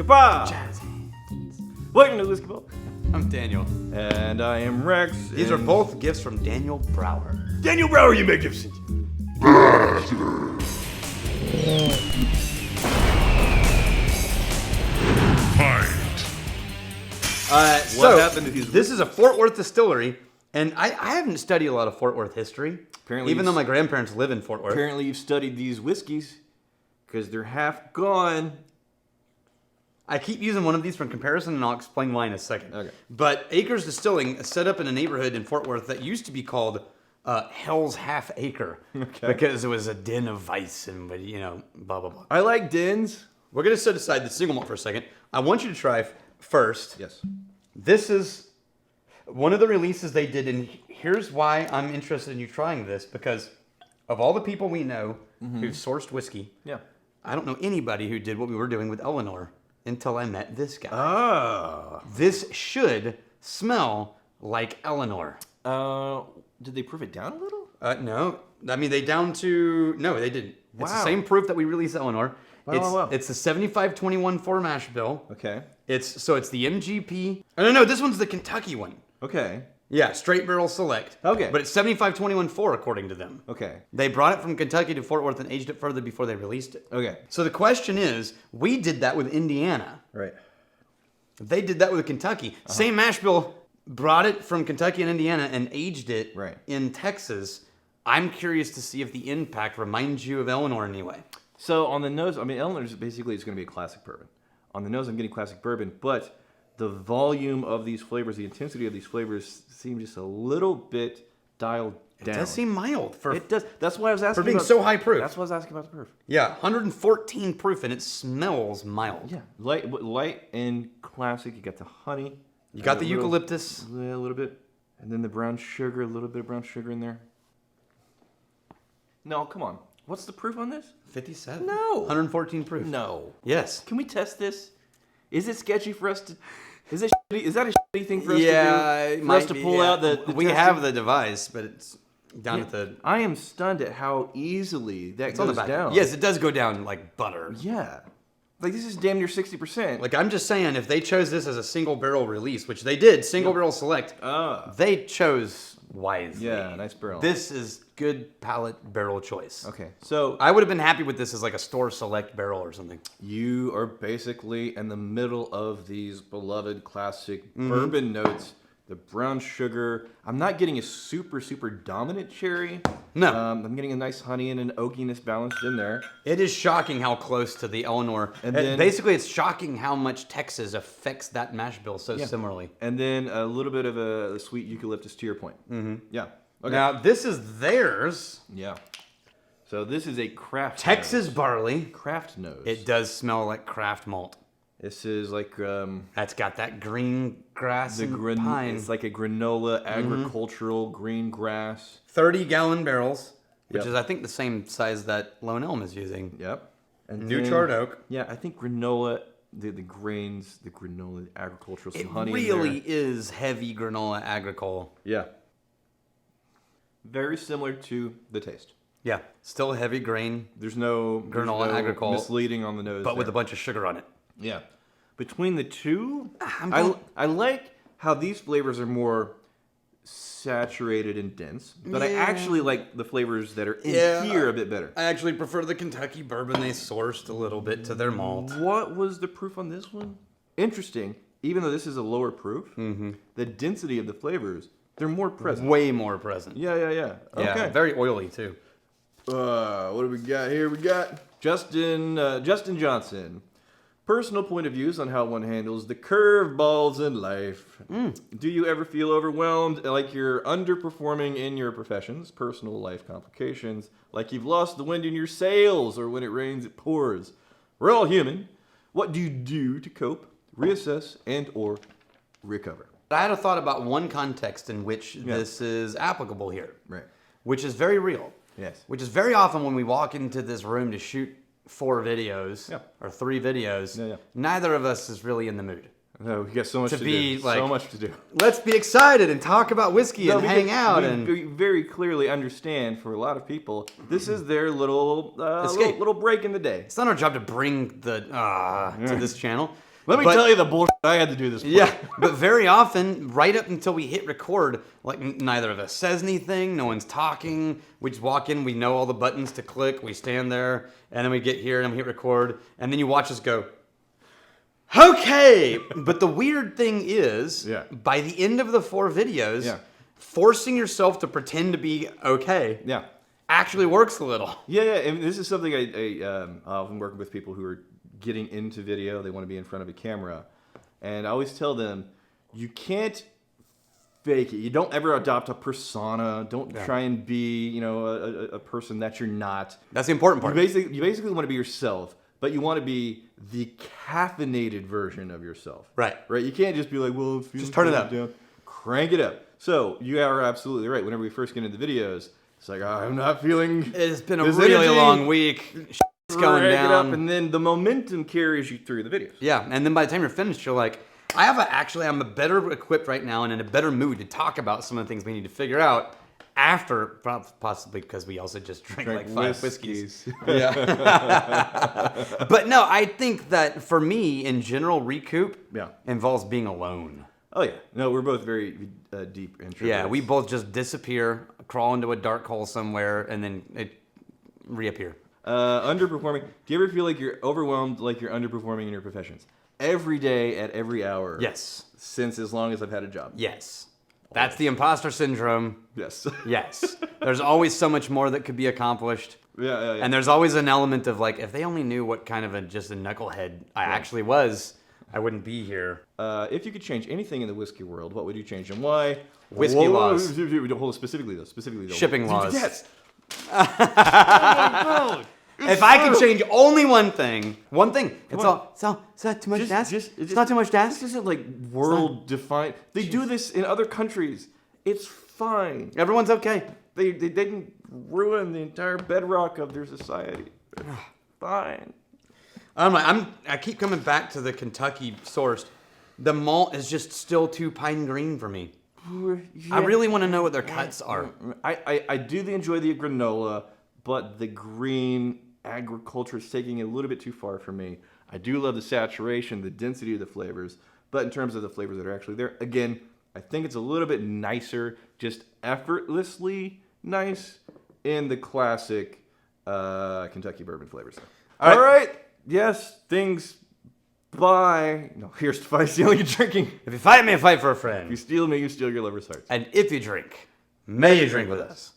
Kapah! Jazzy. Welcome to Whiskey Bowl. I'm Daniel. And I am Rex. These are both gifts from Daniel Brower. Daniel Brower, you magnificent. So, happened to these? This is a Fort Worth distillery, and I haven't studied a lot of Fort Worth history. Apparently even though my grandparents live in Fort Worth. Apparently you've studied these whiskeys because they're half gone. I keep using one of these for comparison, and I'll explain why in a second. Okay. But Acres Distilling is set up in a neighborhood in Fort Worth that used to be called Hell's Half Acre. Okay. Because it was a den of vice and, blah, blah, blah. I like dens. We're going to set aside the single malt for a second. I want you to try first. Yes. This is one of the releases they did, and here's why I'm interested in you trying this, because of all the people we know who've sourced whiskey, Yeah. I don't know anybody who did what we were doing with Eleanor until I met this guy. Ah. This should smell like Eleanor. Did they proof it down a little? No. I mean, they no, they didn't. It's the Wow. same proof that we released Eleanor. Wow. It's the 7521 4 mash bill. Okay. It's the MGP. Oh, no, this one's the Kentucky one. Okay. Yeah, straight barrel select. Okay. But it's 7521 4 according to them. Okay. They brought it from Kentucky to Fort Worth and aged it further before they released it. Okay. So the question is, we did that with Indiana. Right. They did that with Kentucky. Same mash bill, brought it from Kentucky and Indiana and aged it Right. in Texas. I'm curious to see if the impact reminds you of Eleanor in any way. So on the nose, I mean, Eleanor's basically it's going to be a classic bourbon. On the nose, I'm getting classic bourbon, but the volume of these flavors, the intensity of these flavors seem just a little bit dialed down. It does seem mild for It does. That's why I was asking being about, so high proof. That's why I was asking about the proof. Yeah, 114 proof and it smells mild. Yeah, light and classic. You got the honey. You got the a little- eucalyptus. Yeah, a little bit, and then the brown sugar. A little bit of brown sugar in there. No, come on. What's the proof on this? 57. No. 114 proof. No. Yes. Can we test this? Is it sketchy for us to? Is that a shitty thing for us to do? it For might us to be, pull yeah. out the We testing? have the device, but it's down at the... I am stunned at how easily that It's goes on the back. down. Yes, it does go down like butter. Yeah. Like this is damn near 60%. Like, I'm just saying, if they chose this as a single barrel release, which they did, single barrel select, they chose wisely. Yeah, nice barrel. This is good palate barrel choice. Okay, so I would have been happy with this as like a store select barrel or something. you are basically in the middle of these beloved classic bourbon notes. The brown sugar. I'm not getting a super dominant cherry. No. I'm getting a nice honey and an oakiness balanced in there. It is shocking how close to the Eleanor. And then- basically, it's shocking how much Texas affects that mash bill so Yeah. similarly. And then a little bit of a sweet eucalyptus to your point. Mm-hmm. Yeah. Okay. Now, this is theirs. Yeah. So this is a craft Texas nose. barley. Craft nose. It does smell like craft malt. This is like That's got that green grass the and pine. It's like a granola agricultural green grass. 30-gallon barrels, which Yep. is, I think, the same size that Lone Elm is using. Yep. And New then- charred oak. Yeah, I think granola, the grains, the granola, the agricultural, some It honey in really there. is heavy granola agricole. Yeah. Very similar to the taste. Yeah, still heavy grain, There's no Granola agricole, misleading on the nose, but with there. a bunch of sugar on it. Yeah. Between the two, I'm going- I like how these flavors are more saturated and dense, but I Yeah. actually like the flavors that are in Yeah. here a bit better. I actually prefer the Kentucky bourbon they sourced a little bit to their malt. What was the proof on this one? Interesting. Even though this is a lower proof, the density of the flavors, they're more present. Way more present. Yeah. Yeah, Okay. very oily too. What do we got here? We got Justin Johnson. Personal point of views on how one handles the curveballs in life. Do you ever feel overwhelmed, like you're underperforming in your professions, personal life complications, like you've lost the wind in your sails, or when it rains it pours? We're all human. What do you do to cope, reassess, and or recover? I had a thought about one context in which this is applicable here, Right. which is very real. Yes. Which is very often when we walk into this room to shoot 4 videos or 3 videos, neither of us is really in the mood. No, we got so much to be do. like- So much to do. Let's be excited and talk about whiskey and hang out. We very clearly understand for a lot of people, this is their little Escape. little break in the day. It's not our job to bring the to this channel. Let me tell you the bullshit I had to do this for. Yeah, but very often, right up until we hit record, like neither of us says anything, no one's talking. We just walk in, we know all the buttons to click, we stand there, and then we get here and we hit record, and then you watch us go, okay! But the weird thing is, by the end of the 4 videos, forcing yourself to pretend to be okay actually works a little. Yeah, and this is something I often work with people who are getting into video. They want to be in front of a camera. And I always tell them, you can't fake it. You don't ever adopt a persona. Don't try and be, a person that you're not. That's the important part. You basically want to be yourself, but you want to be the caffeinated version of yourself. Right. You can't just be like, well, if you just turn it up. Down, crank it up. So you are absolutely right. Whenever we first get into videos, it's like, I'm not feeling. It's been a really long week. It's going down. It up, and then the momentum carries you through the videos. Yeah, and then by the time you're finished, you're like, I'm better equipped right now and in a better mood to talk about some of the things we need to figure out after, possibly because we also just drank like 5 whiskeys. Yeah. But no, I think that for me, in general, recoup involves being alone. Oh, yeah. No, we're both very deep introverts. Yeah, we both just disappear, crawl into a dark hole somewhere, and then reappear. Underperforming. Do you ever feel like you're overwhelmed, like you're underperforming in your professions? Every day, at every hour. Yes. Since as long as I've had a job. Yes. That's the imposter syndrome. Yes. Yes. There's always so much more that could be accomplished. Yeah. And there's always an element of like, if they only knew what kind of just a knucklehead I actually was, I wouldn't be here. If you could change anything in the whiskey world, what would you change and why? Whiskey laws. Hold on, specifically though. Shipping laws. Yes. If I could change only one thing, is that too much to ask? It's not too much to ask? This isn't like world defined. They do this in other countries. It's fine. Everyone's okay. They didn't ruin the entire bedrock of their society. It's fine. I keep coming back to the Kentucky sourced. The malt is just still too pine green for me. I really want to know what their cuts are. I do enjoy the granola, but the green agriculture is taking it a little bit too far for me. I do love the saturation, the density of the flavors, but in terms of the flavors that are actually there, again, I think it's a little bit nicer, just effortlessly nice in the classic Kentucky bourbon flavors. All right. Yes, things. Bye. No, here's to fight, stealing, and drinking. If you fight me, fight for a friend. If you steal me, you steal your lover's hearts. And if you drink, may you drink with us.